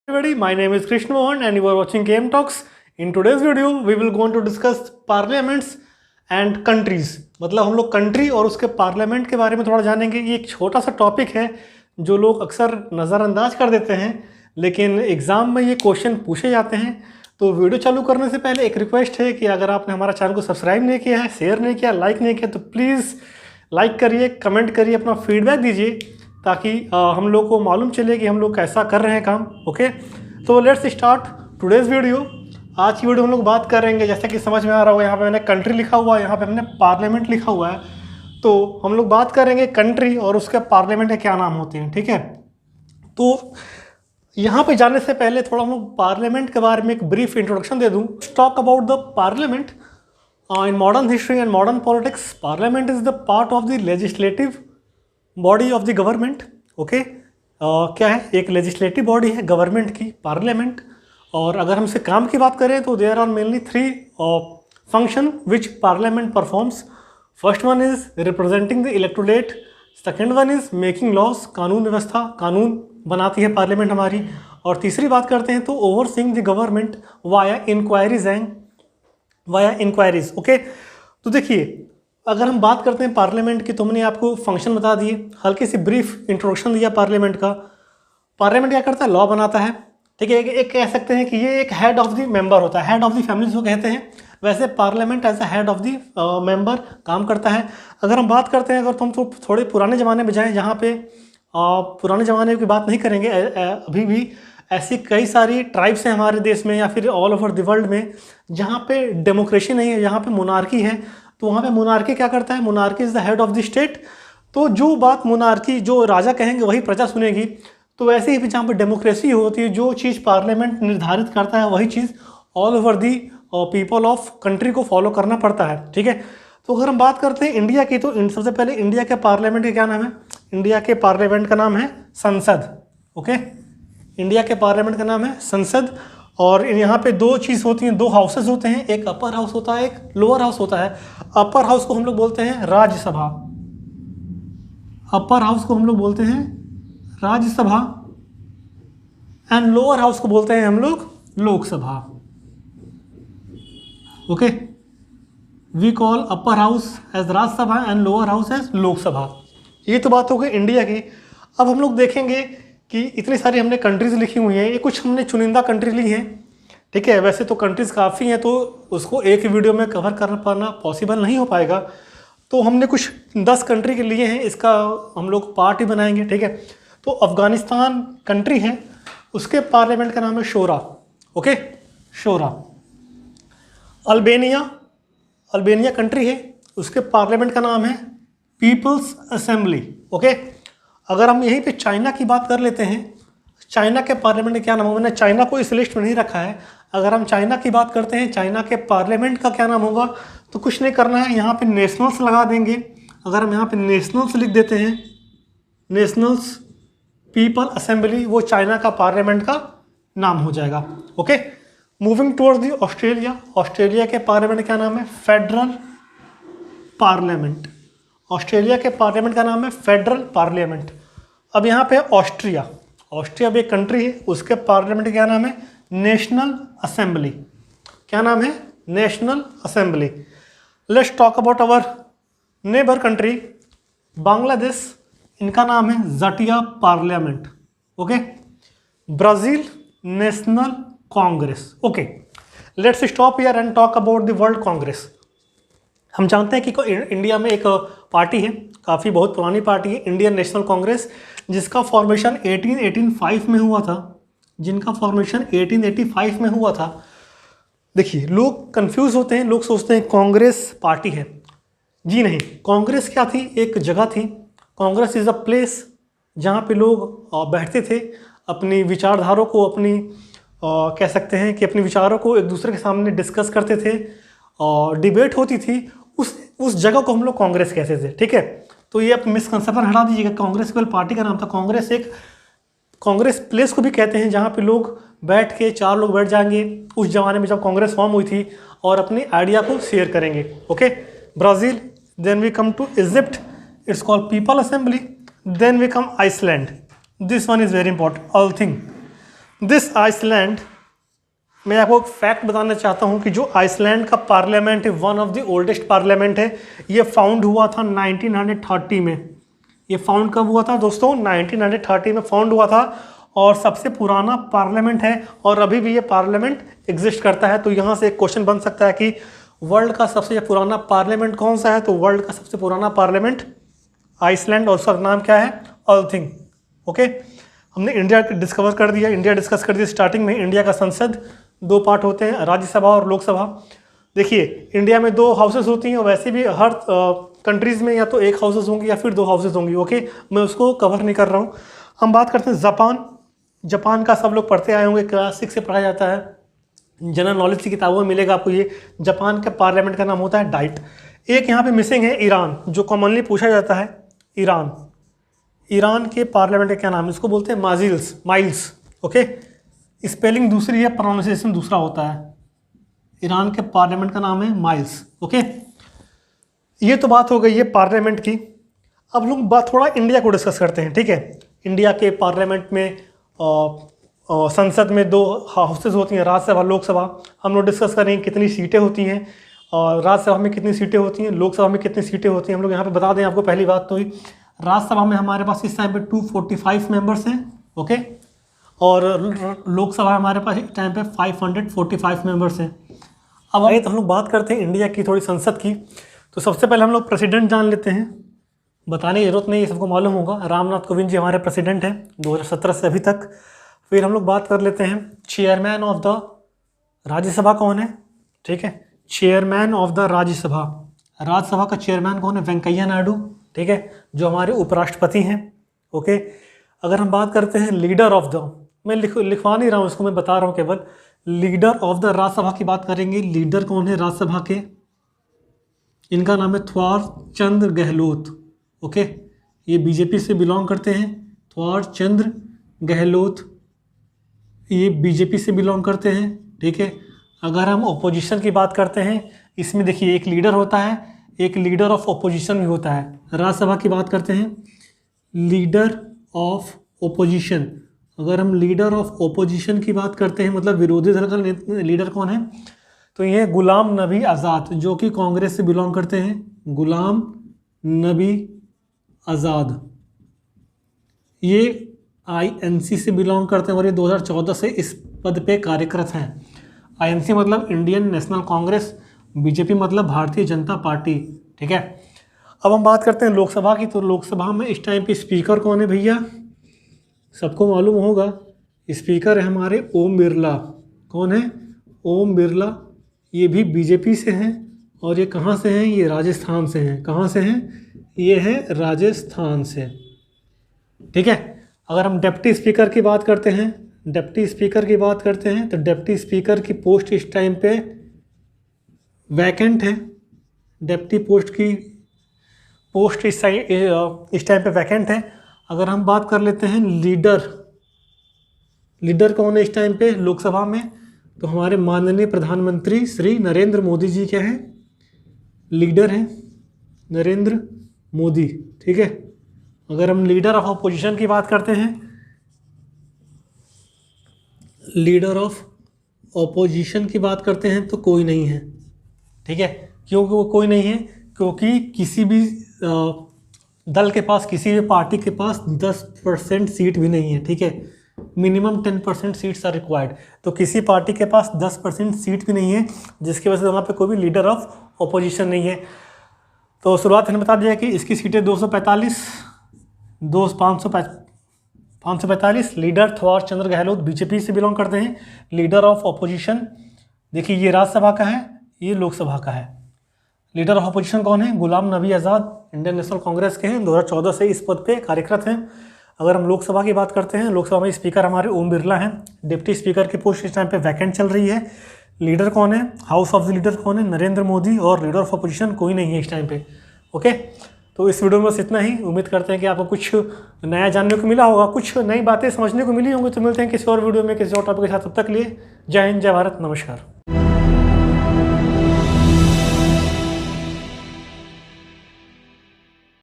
Everybody, my name is Krishna Mohan and you are watching KM Talks. In today's video, we will going to discuss parliaments and countries. मतलब हम लोग country और उसके parliament के बारे में थोड़ा जानेंगे। ये एक छोटा सा टॉपिक है जो लोग अक्सर नज़रअंदाज कर देते हैं, लेकिन एग्ज़ाम में ये क्वेश्चन पूछे जाते हैं। तो वीडियो चालू करने से पहले एक रिक्वेस्ट है कि अगर आपने हमारा चैनल को सब्सक्राइब नहीं किया है, शेयर नहीं किया, लाइक नहीं किया, तो प्लीज़ लाइक करिए, कमेंट करिए, अपना फीडबैक दीजिए ताकि हम लोग को मालूम चले कि हम लोग कैसा कर रहे हैं काम। ओके, तो लेट्स स्टार्ट टुडेज़ वीडियो। आज की वीडियो हम लोग बात करेंगे, जैसा कि समझ में आ रहा होगा, यहाँ पे मैंने कंट्री लिखा हुआ है, यहाँ पे हमने पार्लियामेंट लिखा हुआ है। तो हम लोग बात करेंगे कंट्री और उसके पार्लियामेंट के क्या नाम होते हैं। ठीक है, तो यहाँ पे जाने से पहले थोड़ा हम लोग पार्लियामेंट के बारे में एक ब्रीफ इंट्रोडक्शन दे दूँ। Talk about the parliament in modern history and modern politics. Parliament is the part of the legislative body of the government. Okay, क्या है? एक लेजिस्लेटिव बॉडी है गवर्नमेंट की, पार्लियामेंट। और अगर हमसे काम की बात करें तो there are mainly three function which parliament performs. First one is representing the electorate, second one is making laws, कानून व्यवस्था, कानून बनाती है पार्लियामेंट हमारी। और तीसरी बात करते हैं तो overseeing the government via inquiries. Okay, तो देखिए, अगर हम बात करते हैं पार्लियामेंट की, तो हमने आपको फंक्शन बता दिए, हल्की सी ब्रीफ इंट्रोडक्शन दिया पार्लियामेंट का। पार्लियामेंट क्या करता है? लॉ बनाता है। ठीक है, एक कह सकते हैं कि ये एक हेड ऑफ द मेंबर होता है, हेड ऑफ द फैमिली जो कहते हैं, वैसे parliament as a head of the member काम करता है। अगर हम बात करते हैं, अगर तो हम तो थोड़े पुराने ज़माने में जाएँ, जहाँ पे पुराने ज़माने की बात नहीं करेंगे, अभी भी ऐसी कई सारी ट्राइब्स हैं हमारे देश में या फिर ऑल ओवर द वर्ल्ड में जहाँ पे डेमोक्रेसी नहीं है, जहाँ पे मोनार्की है। तो वहाँ पे मोनार्की क्या करता है? Monarchy is the head of the state. तो जो बात मोनार्की, जो राजा कहेंगे वही प्रजा सुनेगी। तो वैसे ही जहाँ पे डेमोक्रेसी होती है, जो चीज़ पार्लियामेंट निर्धारित करता है वही चीज़ all over the people of country को फॉलो करना पड़ता है। ठीक है, तो अगर हम बात करते हैं इंडिया की, तो सबसे पहले इंडिया के पार्लियामेंट का क्या नाम है? इंडिया के पार्लियामेंट का नाम है संसद। ओके, इंडिया के पार्लियामेंट का नाम है संसद। और यहाँ पे दो चीज़ होती हैं, दो हाउसेस होते हैं, एक अपर हाउस होता है, एक लोअर हाउस होता है। अपर हाउस को हम लोग बोलते हैं राज्यसभा, अपर हाउस को हम लोग बोलते हैं राज्यसभा, एंड लोअर हाउस को बोलते हैं हम लोग Lok Sabha. Okay, we call upper house as Rajya Sabha and lower house as Lok Sabha. ये तो बात हो गई इंडिया की। अब हम लोग देखेंगे कि इतनी सारी हमने कंट्रीज़ लिखी हुई हैं, ये कुछ हमने चुनिंदा कंट्री ली हैं। ठीक है, वैसे तो कंट्रीज़ काफ़ी हैं, तो उसको एक वीडियो में कवर कर पाना पॉसिबल नहीं हो पाएगा। तो हमने कुछ 10 कंट्री के लिए हैं, इसका हम लोग पार्ट ही बनाएंगे। ठीक है, तो अफ़गानिस्तान कंट्री है, उसके पार्लियामेंट का नाम है शोरा। ओके, शोरा। अल्बेनिया कंट्री है, उसके पार्लियामेंट का नाम है पीपल्स असेंबली। ओके, अगर हम यहीं पे चाइना की बात कर लेते हैं, चाइना के पार्लियामेंट का क्या नाम होगा? मैंने चाइना को इस लिस्ट में नहीं रखा है। अगर हम चाइना की बात करते हैं, चाइना के पार्लियामेंट का क्या नाम होगा? तो कुछ नहीं करना है, यहाँ पे नेशनल्स लगा देंगे। अगर हम यहाँ पे नेशनल्स लिख देते हैं, नेशनल्स पीपल असेंबली, वो चाइना का पार्लियामेंट का नाम हो जाएगा। Okay, moving towards the Australia. Australia के पार्लियामेंट का नाम है फेडरल पार्लियामेंट। ऑस्ट्रेलिया के पार्लियामेंट का नाम है फेडरल पार्लियामेंट। अब यहाँ पे ऑस्ट्रिया भी एक कंट्री है, उसके पार्लियामेंट का क्या नाम है? National assembly. क्या नाम है? National assembly. Let's talk about our neighbour country Bangladesh, इनका नाम है Jatiya parliament. Okay, Brazil national congress. Okay, let's stop here and talk about the world congress. हम जानते हैं कि इंडिया में एक पार्टी है, काफ़ी बहुत पुरानी पार्टी है, इंडियन नेशनल कांग्रेस, जिसका फॉर्मेशन 1885 में हुआ था, जिनका फॉर्मेशन 1885 में हुआ था। देखिए, लोग कंफ्यूज होते हैं, लोग सोचते हैं कांग्रेस पार्टी है। जी नहीं, कांग्रेस क्या थी? एक जगह थी। कांग्रेस इज़ अ प्लेस जहाँ पे लोग बैठते थे, अपनी विचारधारों को, अपनी कह सकते हैं कि अपने विचारों को एक दूसरे के सामने डिस्कस करते थे और डिबेट होती थी। उस जगह को हम लोग कांग्रेस कहते थे। ठीक है, तो ये आप मिसकंसेप्शन हटा दीजिएगा, कांग्रेस केवल पार्टी का नाम था। कांग्रेस प्लेस को भी कहते हैं जहाँ पे लोग बैठ के, 4 लोग बैठ जाएंगे उस जमाने में जब कांग्रेस फॉर्म हुई थी, और अपनी आइडिया को शेयर करेंगे। Okay, Brazil, then we come to Egypt, it's called people assembly, then we come Iceland, this one is very important, all thing. This Iceland, मैं आपको एक फैक्ट बताना चाहता हूँ कि जो आइसलैंड का पार्लियामेंट है one of the oldest parliament है। ये फाउंड हुआ था 1930 में। ये फाउंड कब हुआ था दोस्तों? 1930 में फाउंड हुआ था और सबसे पुराना पार्लियामेंट है और अभी भी ये पार्लियामेंट एग्जिस्ट करता है। तो यहाँ से एक क्वेश्चन बन सकता है कि वर्ल्ड का सबसे पुराना पार्लियामेंट कौन सा है? तो वर्ल्ड का सबसे पुराना पार्लियामेंट आइसलैंड और उसका नाम क्या है? अर्थिंग। ओके, हमने इंडिया डिस्कवर कर दिया, इंडिया डिस्कस कर दिया स्टार्टिंग में। इंडिया का संसद 2 पार्ट होते हैं, राज्यसभा और लोकसभा। देखिए इंडिया में 2 हाउसेस होती हैं और वैसे भी हर कंट्रीज़ में या तो 1 हाउसेस होंगी या फिर 2 हाउसेस होंगी। ओके, मैं उसको कवर नहीं कर रहा हूँ। हम बात करते हैं जापान। जापान का सब लोग पढ़ते आए होंगे, क्लास 6 से पढ़ा जाता है, जनरल नॉलेज की किताबों में मिलेगा आपको ये। जापान के पार्लियामेंट का नाम होता है डाइट। एक यहाँ पे मिसिंग है ईरान, जो कॉमनली पूछा जाता है। ईरान, ईरान के पार्लियामेंट का क्या नाम है? इसको बोलते हैं माइल्स। ओके, स्पेलिंग दूसरी है, प्रोनाउंसिएशन दूसरा होता है। ईरान के पार्लियामेंट का नाम है माइल्स। ओके, ये तो बात हो गई है पार्लियामेंट की। अब लोग बात थोड़ा इंडिया को डिस्कस करते हैं। ठीक है, इंडिया के पार्लियामेंट में संसद में 2 हाउसेस होती हैं, राज्यसभा लोकसभा। हम लोग डिस्कस करेंगे कितनी सीटें होती हैं और राज्यसभा में कितनी सीटें होती हैं, लोकसभा में कितनी सीटें होती हैं। हम लोग यहाँ पे बता दें आपको, पहली बात तो ही राज्यसभा में हमारे पास इस टाइम पे 245 मेंबर्स हैं। ओके, और लोकसभा हमारे पास इस टाइम पे 545 मेंबर्स हैं। अब आइए तो हम लोग बात करते हैं इंडिया की थोड़ी संसद की। तो सबसे पहले हम लोग प्रेसिडेंट जान लेते हैं, बताने की ज़रूरत नहीं है, सबको मालूम होगा। रामनाथ कोविंद जी हमारे प्रेसिडेंट हैं 2017 से अभी तक। फिर हम लोग बात कर लेते हैं चेयरमैन ऑफ द राज्यसभा कौन है? ठीक है, chairman of the Rajya Sabha, Rajya Sabha का चेयरमैन कौन है? वेंकैया नायडू। ठीक है, जो हमारे उपराष्ट्रपति हैं। ओके, अगर हम बात करते हैं लीडर ऑफ द, मैं लिखवा नहीं रहा हूँ इसको, मैं बता रहा हूँ केवल, लीडर ऑफ द राज्यसभा की बात करेंगे। लीडर कौन है राज्यसभा के? इनका नाम है थवार चंद गहलोत। ओके, ये बीजेपी से बिलोंग करते हैं। थवार चंद्र गहलोत, ये बीजेपी से बिलोंग करते हैं। ठीक है, अगर हम ओपोजिशन की बात करते हैं, इसमें देखिए एक लीडर होता है, एक लीडर ऑफ ओपोजिशन भी होता है। राज्यसभा की बात करते हैं, लीडर ऑफ ओपोजिशन। अगर हम लीडर ऑफ ओपोजिशन की बात करते हैं, मतलब विरोधी दल का लीडर कौन है? तो ये गुलाम नबी आज़ाद, जो कि कांग्रेस से बिलोंग करते हैं। गुलाम नबी आज़ाद, ये INC से बिलोंग करते हैं और ये 2014 से इस पद पे कार्यरत हैं। INC मतलब इंडियन नेशनल कांग्रेस, बीजेपी मतलब भारतीय जनता पार्टी। ठीक है, अब हम बात करते हैं लोकसभा की। तो लोकसभा में इस टाइम पे स्पीकर कौन है भैया? सबको मालूम होगा, स्पीकर है हमारे ओम बिरला। कौन है? ओम बिरला। ये भी बीजेपी से हैं और ये कहाँ से हैं? ये राजस्थान से हैं। कहाँ से हैं? ये है राजस्थान से। ठीक है, अगर हम डिप्टी स्पीकर की बात करते हैं, डिप्टी स्पीकर की बात करते हैं, तो डिप्टी स्पीकर की पोस्ट इस टाइम पे वैकेंट है। डिप्टी पोस्ट की पोस्ट इस टाइम पे वैकेंट है। अगर हम बात कर लेते हैं लीडर कौन है इस टाइम पे लोकसभा में? तो हमारे माननीय प्रधानमंत्री श्री नरेंद्र मोदी जी क्या हैं? लीडर हैं, नरेंद्र मोदी। ठीक है, अगर हम लीडर ऑफ अपोजिशन की बात करते हैं, लीडर ऑफ अपोजिशन की बात करते हैं, तो कोई नहीं है। ठीक है, क्योंकि वो कोई नहीं है क्योंकि किसी भी दल के पास, किसी भी पार्टी के पास 10% सीट भी नहीं है। ठीक है, मिनिमम 10% सीट्स आर रिक्वायर्ड। तो किसी पार्टी के पास 10% सीट भी नहीं है, जिसकी वजह से वहाँ पे कोई भी लीडर ऑफ अपोजिशन नहीं है। तो शुरुआत मैंने बता दिया कि इसकी सीटें 545। लीडर थवार चंद्र गहलोत बीजेपी से बिलोंग करते हैं। लीडर ऑफ अपोजिशन देखिए, ये राज्यसभा का है, ये लोकसभा का है। लीडर ऑफ अपोजिशन कौन है? गुलाम नबी आज़ाद, इंडियन नेशनल कांग्रेस के हैं, 2014 से इस पद पे कार्यरत हैं। अगर हम लोकसभा की बात करते हैं, लोकसभा में स्पीकर हमारे ओम बिरला हैं। डिप्टी स्पीकर की पोस्ट इस टाइम पे वैकेंट चल रही है। लीडर कौन है? हाउस ऑफ द लीडर कौन है? नरेंद्र मोदी। और लीडर ऑफ अपोजिशन कोई नहीं है इस टाइम पे। ओके, तो इस वीडियो में बस इतना ही। उम्मीद करते हैं कि आपको कुछ नया जानने को मिला होगा, कुछ नई बातें समझने को मिली होंगी। तो मिलते हैं किसी और वीडियो में किसी और टॉपिक के साथ। तब तक लिए जय हिंद, जय भारत, नमस्कार।